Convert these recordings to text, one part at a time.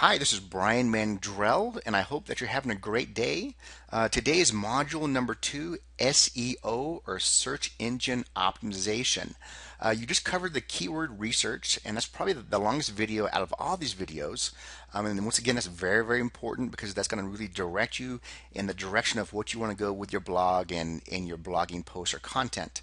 Hi, this is Brian Mandrell, and I hope that you're having a great day. Today is module number 2, SEO or Search Engine Optimization. You just covered the keyword research, and that's probably the longest video out of all these videos. And once again, that's very, very important because that's going to really direct you in the direction of what you want to go with your blog and in your blogging posts or content.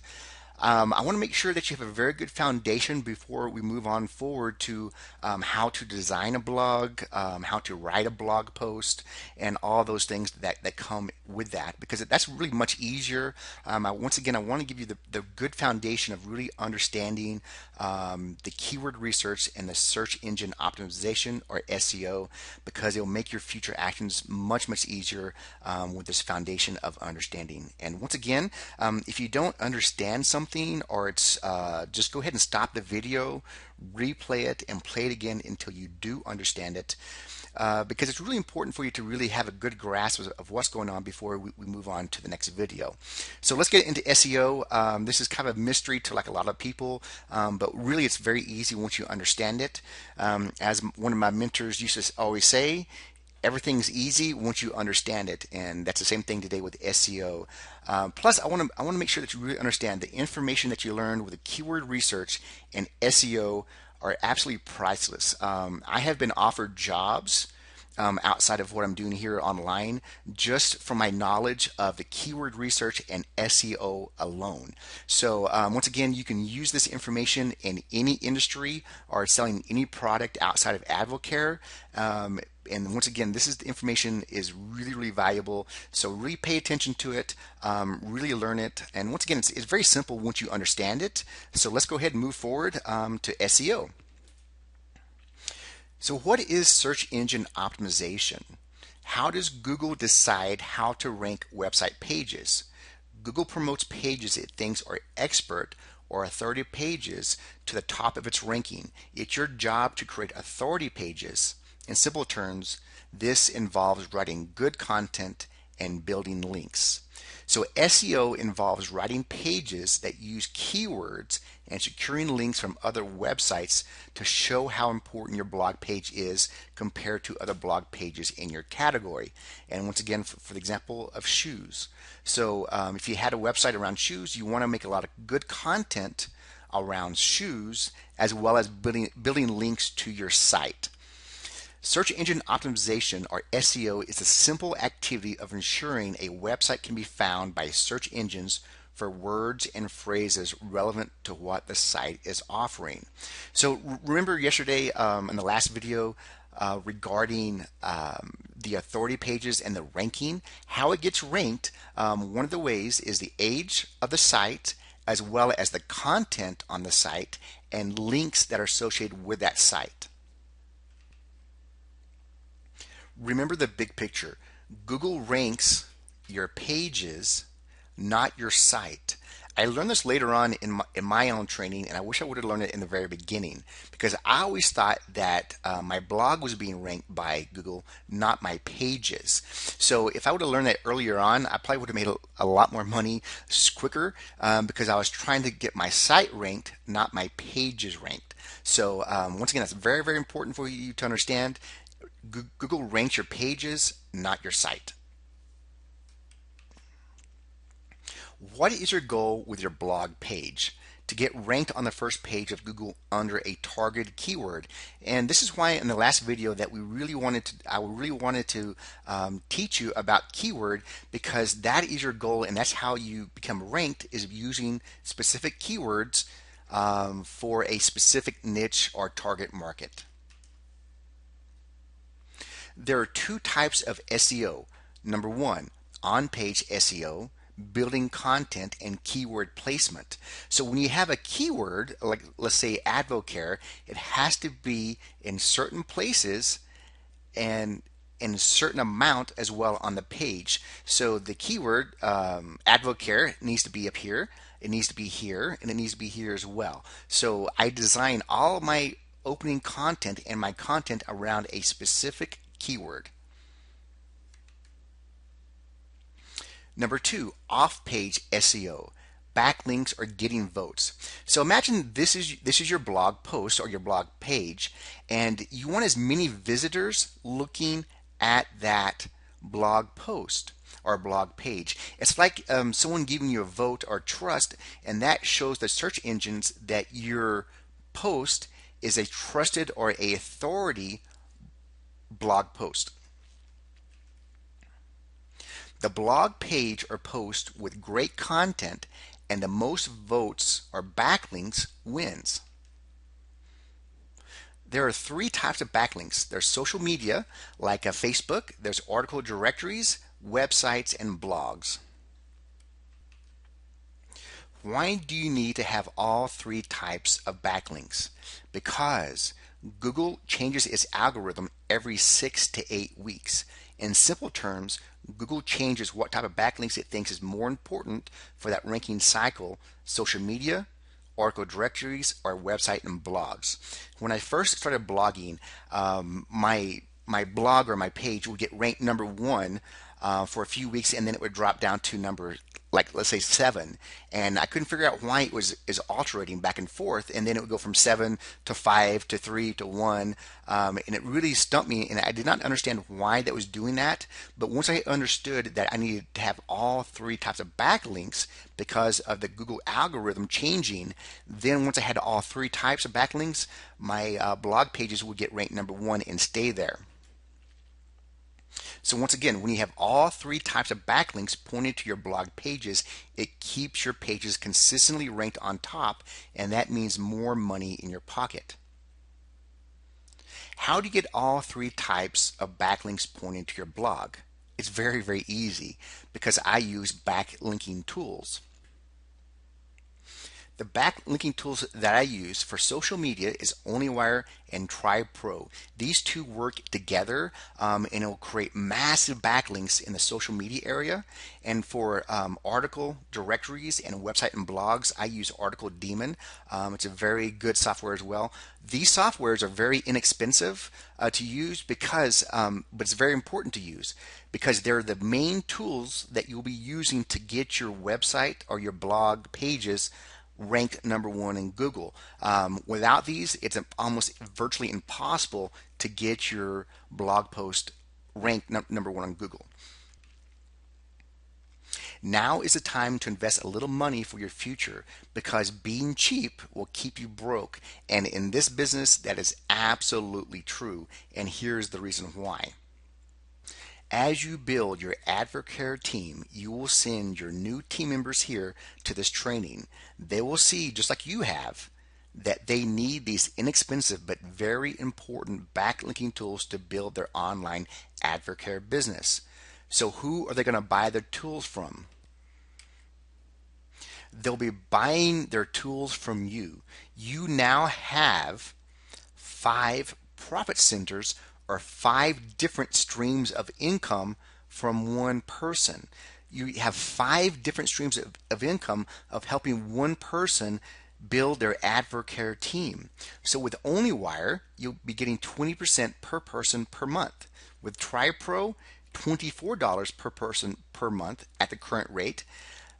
I want to make sure that you have a very good foundation before we move on forward to how to design a blog, how to write a blog post, and all those things that come with that, because that's really much easier. Once again, I want to give you the good foundation of really understanding the keyword research and the search engine optimization, or SEO, because it will make your future actions much, much easier with this foundation of understanding. And once again, if you don't understand something, or it's just go ahead and stop the video, replay it, and play it again until you do understand it, because it's really important for you to really have a good grasp of what's going on before we move on to the next video. So let's get into SEO. This is kind of a mystery to like a lot of people, but really it's very easy once you understand it. As one of my mentors used to always say, everything's easy once you understand it, and that's the same thing today with SEO. Plus, I want to make sure that you really understand the information that you learned with the keyword research and SEO are absolutely priceless. I have been offered jobs outside of what I'm doing here online, just from my knowledge of the keyword research and SEO alone. So once again, you can use this information in any industry or selling any product outside of AdvoCare. And once again, this information is really, really valuable. So really pay attention to it, really learn it. And once again, it's very simple once you understand it. So let's go ahead and move forward to SEO. So what is search engine optimization? How does Google decide how to rank website pages? Google promotes pages it thinks are expert or authority pages to the top of its ranking. It's your job to create authority pages. In simple terms, this involves writing good content and building links. So SEO involves writing pages that use keywords and securing links from other websites to show how important your blog page is compared to other blog pages in your category. And once again, for the example of shoes. So if you had a website around shoes, you want to make a lot of good content around shoes, as well as building links to your site. Search engine optimization, or SEO, is a simple activity of ensuring a website can be found by search engines for words and phrases relevant to what the site is offering. So remember yesterday in the last video regarding the authority pages and the ranking, how it gets ranked. One of the ways is the age of the site, as well as the content on the site and links that are associated with that site. Remember the big picture. Google ranks your pages, not your site. I learned this later on in my own training, and I wish I would have learned it in the very beginning, because I always thought that my blog was being ranked by Google, not my pages. So if I would have learned that earlier on, I probably would have made a lot more money quicker, because I was trying to get my site ranked, not my pages ranked. So once again, that's very, very important for you to understand. Google ranks your pages, not your site. What is your goal with your blog page? To get ranked on the first page of Google under a targeted keyword. And this is why in the last video that I really wanted to teach you about keyword, because that is your goal, and that's how you become ranked, is using specific keywords for a specific niche or target market. There are two types of SEO. Number one, on-page SEO, building content and keyword placement. So when you have a keyword, like let's say AdvoCare, it has to be in certain places and in a certain amount as well on the page. So the keyword AdvoCare needs to be up here, it needs to be here, and it needs to be here as well. So I design all of my opening content and my content around a specific keyword. Number two, off-page SEO, backlinks are getting votes. So imagine this is your blog post or your blog page, and you want as many visitors looking at that blog post or blog page. It's like someone giving you a vote or trust, and that shows the search engines that your post is a trusted or a authority blog post. The blog page or post with great content and the most votes or backlinks wins. There are three types of backlinks. There's social media, like Facebook, there's article directories, websites, and blogs. Why do you need to have all three types of backlinks? Because Google changes its algorithm every 6 to 8 weeks. In simple terms, Google changes what type of backlinks it thinks is more important for that ranking cycle: social media, article directories, or website and blogs. When I first started blogging, my blog or my page would get ranked number one for a few weeks, and then it would drop down to number, like, let's say 7, and I couldn't figure out why it was alternating back and forth, and then it would go from 7 to 5 to 3 to 1, and it really stumped me, and I did not understand why that was doing that. But once I understood that I needed to have all three types of backlinks because of the Google algorithm changing, then once I had all three types of backlinks, my blog pages would get ranked number one and stay there. So once again, when you have all three types of backlinks pointed to your blog pages, it keeps your pages consistently ranked on top, and that means more money in your pocket. How do you get all three types of backlinks pointed to your blog? It's very, very easy, because I use backlinking tools. The backlinking tools that I use for social media is OnlyWire and TribePro. These two work together, and it will create massive backlinks in the social media area. And for article directories and website and blogs, I use Article Daemon. It's a very good software as well. These softwares are very inexpensive to use, because, but it's very important to use, because they're the main tools that you'll be using to get your website or your blog pages ranked number one in Google. Without these, it's almost virtually impossible to get your blog post ranked number one on Google. Now is the time to invest a little money for your future, because being cheap will keep you broke. And in this business, that is absolutely true. And here's the reason why. As you build your AdvoCare team, you will send your new team members here to this training. They will see, just like you have, that they need these inexpensive but very important backlinking tools to build their online AdvoCare business. So who are they going to buy their tools from? They'll be buying their tools from you. You now have 5 profit centers, or 5 different streams of income from one person. You have 5 different streams of income of helping one person build their AdvoCare team. So with OnlyWire, you'll be getting 20% per person per month. With TribePro, $24 per person per month at the current rate.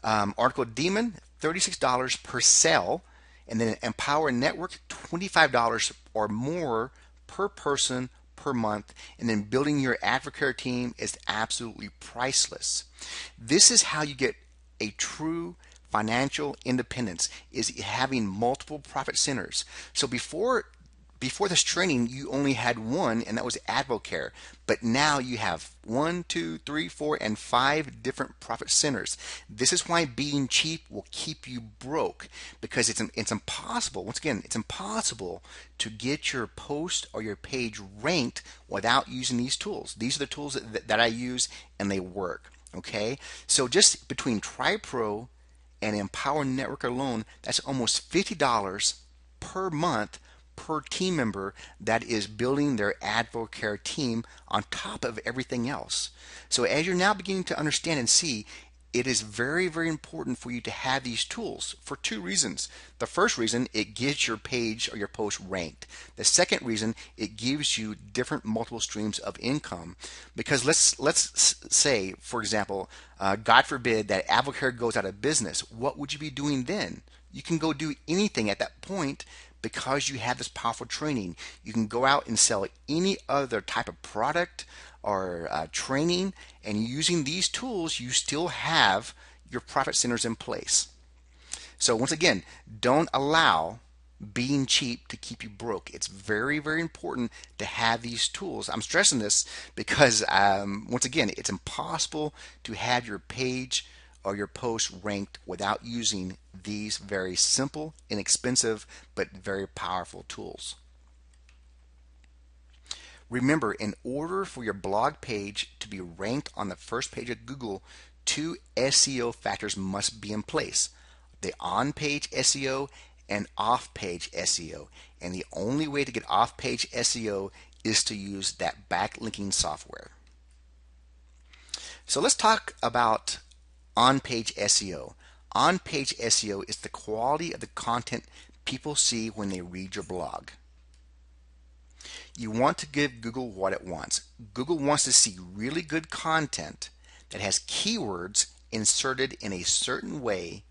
Article Daemon, $36 per sale. And then Empower Network, $25 or more per person per month. And then building your AdvoCare team is absolutely priceless. This is how you get a true financial independence, is having multiple profit centers. So before this training, you only had one, and that was AdvoCare. But now you have 1, 2, 3, 4, and 5 different profit centers. This is why being cheap will keep you broke, because it's impossible. Once again, it's impossible to get your post or your page ranked without using these tools. These are the tools that I use, and they work. Okay, so just between TribePro and Empower Network alone, that's almost $50 per month per team member that is building their AdvoCare team on top of everything else. So as you're now beginning to understand and see, it is very, very important for you to have these tools for two reasons. The first reason, it gets your page or your post ranked. The second reason, it gives you different multiple streams of income. Because let's say, for example, God forbid that AdvoCare goes out of business. What would you be doing then? You can go do anything at that point because you have this powerful training. You can go out and sell any other type of product or training, and using these tools, you still have your profit centers in place. So once again, don't allow being cheap to keep you broke. It's very, very important to have these tools. I'm stressing this because once again, it's impossible to have your page or your post ranked without using these very simple, inexpensive, but very powerful tools. Remember, in order for your blog page to be ranked on the first page of Google, two SEO factors must be in place: the on-page SEO and off-page SEO. And the only way to get off-page SEO is to use that backlinking software. So let's talk about on-page SEO. On-page SEO is the quality of the content people see when they read your blog. You want to give Google what it wants. Google wants to see really good content that has keywords inserted in a certain way,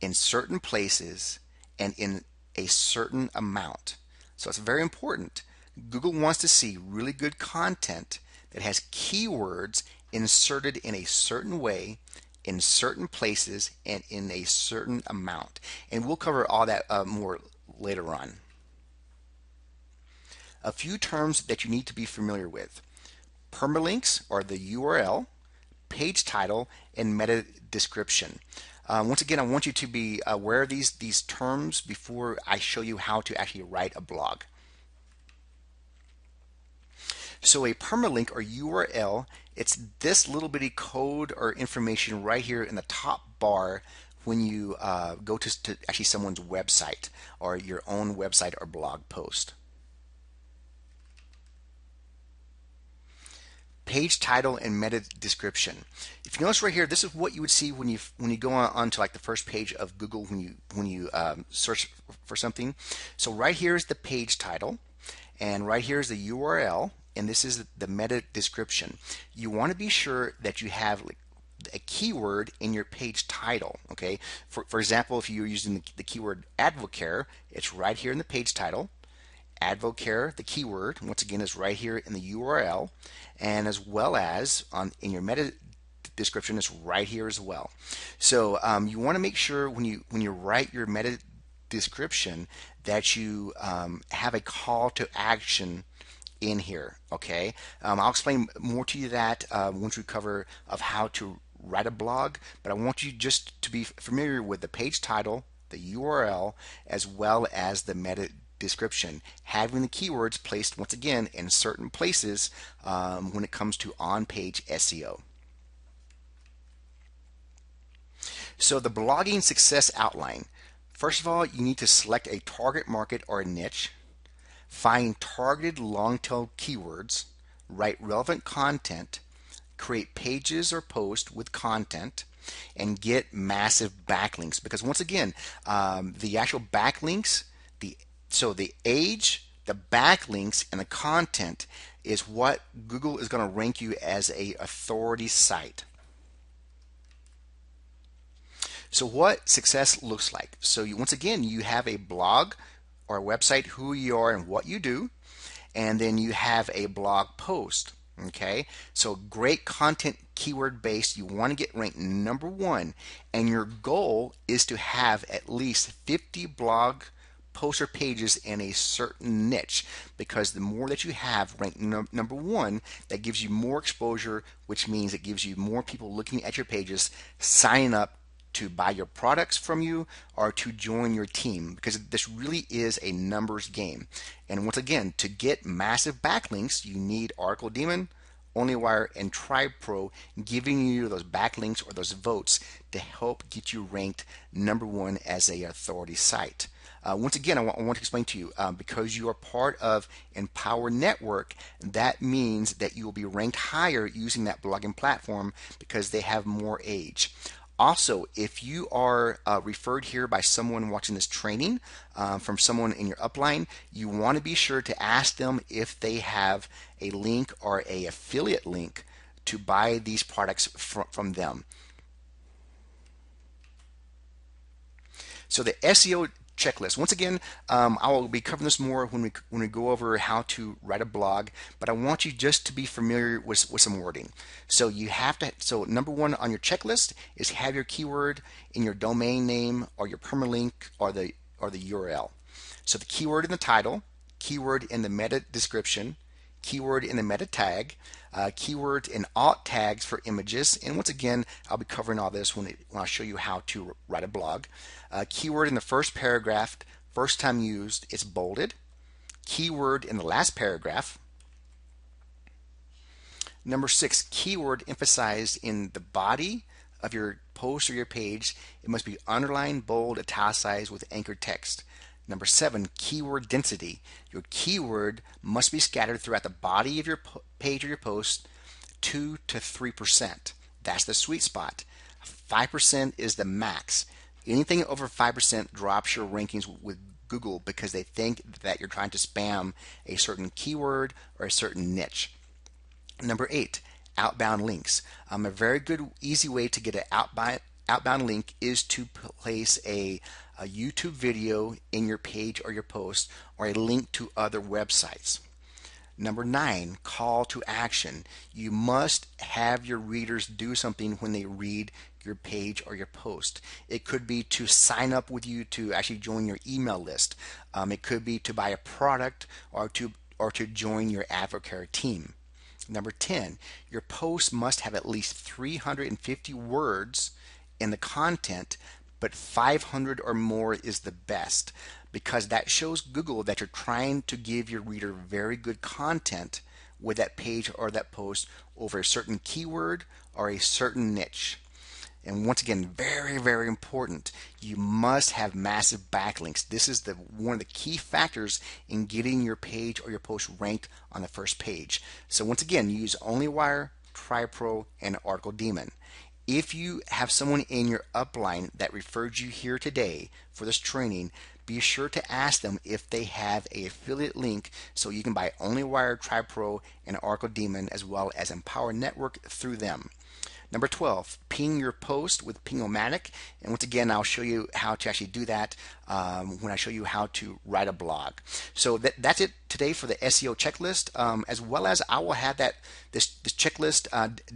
in certain places, and in a certain amount. So it's very important. Google wants to see really good content that has keywords inserted in a certain way, in certain places, and in a certain amount. And we'll cover all that more later on. A few terms that you need to be familiar with: permalinks, or the URL, page title, and meta description. Once again, I want you to be aware of these terms before I show you how to actually write a blog. So a permalink or URL, it's this little bitty code or information right here in the top bar when you go to actually someone's website or your own website or blog post. Page title and meta description. If you notice right here, this is what you would see when you go on to like the first page of Google when you search for something. So right here is the page title, and right here is the URL, and this is the meta description. You want to be sure that you have a keyword in your page title. Okay, for example, if you're using the keyword AdvoCare, it's right here in the page title. AdvoCare, the keyword, once again, is right here in the URL, and as well as in your meta description is right here as well. So you want to make sure when you write your meta description that you have a call to action in here. Okay, I'll explain more to you that once we cover of how to write a blog, but I want you just to be familiar with the page title, the URL, as well as the meta description, having the keywords placed once again in certain places when it comes to on-page SEO. So the blogging success outline. First of all, you need to select a target market or a niche, find targeted long-tail keywords, write relevant content, create pages or posts with content, and get massive backlinks. Because once again, the actual backlinks, so the age, the backlinks, and the content is what Google is going to rank you as a authority site. So what success looks like. So once again, you have a blog or a website, who you are and what you do, and then you have a blog post. Okay, so great content, keyword based. You want to get ranked number one, and your goal is to have at least 50 blog posts or pages in a certain niche, because the more that you have ranked number one, that gives you more exposure, which means it gives you more people looking at your pages, signing up to buy your products from you or to join your team, because this really is a numbers game. And once again, to get massive backlinks, you need Article Demon, OnlyWire, and Tribe Pro giving you those backlinks or those votes to help get you ranked number one as a authority site. Once again, I want to explain to you, because you are part of Empower Network, that means that you will be ranked higher using that blogging platform because they have more age. Also, if you are referred here by someone watching this training, from someone in your upline, you want to be sure to ask them if they have a link or a affiliate link to buy these products from them. So the SEO checklist. Once again, I will be covering this more when we go over how to write a blog, but I want you just to be familiar with some wording. So you have to. So number one on your checklist is have your keyword in your domain name or your permalink or the URL. So the keyword in the title, keyword in the meta description, keyword in the meta tag, keywords and alt tags for images. And once again, I'll be covering all this when I show you how to write a blog. Keyword in the first paragraph, first time used, it's bolded. Keyword in the last paragraph. Number 6, keyword emphasized in the body of your post or your page. It must be underlined, bold, italicized with anchored text. Number 7, keyword density. Your keyword must be scattered throughout the body of your page or your post 2 to 3%. That's the sweet spot. 5% is the max. Anything over 5% drops your rankings with Google because they think that you're trying to spam a certain keyword or a certain niche. Number 8, outbound links. A very good, easy way to get an outbound link is to place a YouTube video in your page or your post, or a link to other websites. Number 9, call to action. You must have your readers do something when they read your page or your post. It could be to sign up with you to actually join your email list. It could be to buy a product or to join your advocate team. Number 10, your post must have at least 350 words in the content, but 500 or more is the best, because that shows Google that you're trying to give your reader very good content with that page or that post over a certain keyword or a certain niche. And once again, very, very important, you must have massive backlinks. This is one of the key factors in getting your page or your post ranked on the first page. So once again, use OnlyWire, TriPro, and Article Demon. If you have someone in your upline that referred you here today for this training, be sure to ask them if they have an affiliate link so you can buy OnlyWire, TriPro, and Article Demon, as well as Empower Network through them. Number 12, ping your post with Ping-O-Matic. And once again, I'll show you how to actually do that when I show you how to write a blog. So that's it today for the SEO checklist, as well as I will have this checklist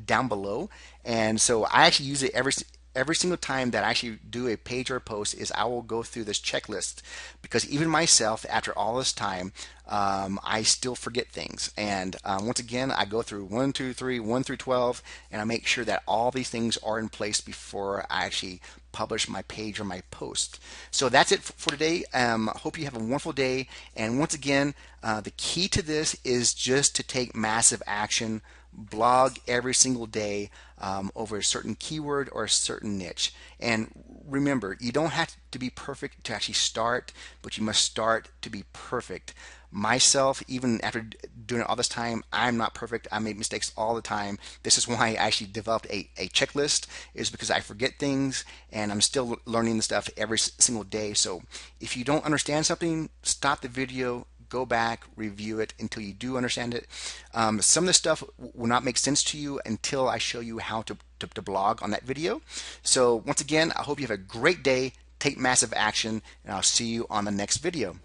down below. And so I actually use it every single time that I actually do a page or a post. Is I will go through this checklist, because even myself, after all this time, I still forget things. And once again, I go through 1, 2, 3, 1 through 12, and I make sure that all these things are in place before I actually publish my page or my post. So that's it for today. Hope you have a wonderful day. And once again, the key to this is just to take massive action. Blog every single day over a certain keyword or a certain niche. And remember, you don't have to be perfect to actually start, but you must start to be perfect. Myself, even after doing it all this time, I'm not perfect. I make mistakes all the time. This is why I actually developed a checklist, is because I forget things and I'm still learning the stuff every single day. So if you don't understand something, stop the video, go back, review it until you do understand it. Some of the stuff will not make sense to you until I show you how to blog on that video. So once again, I hope you have a great day, take massive action, and I'll see you on the next video.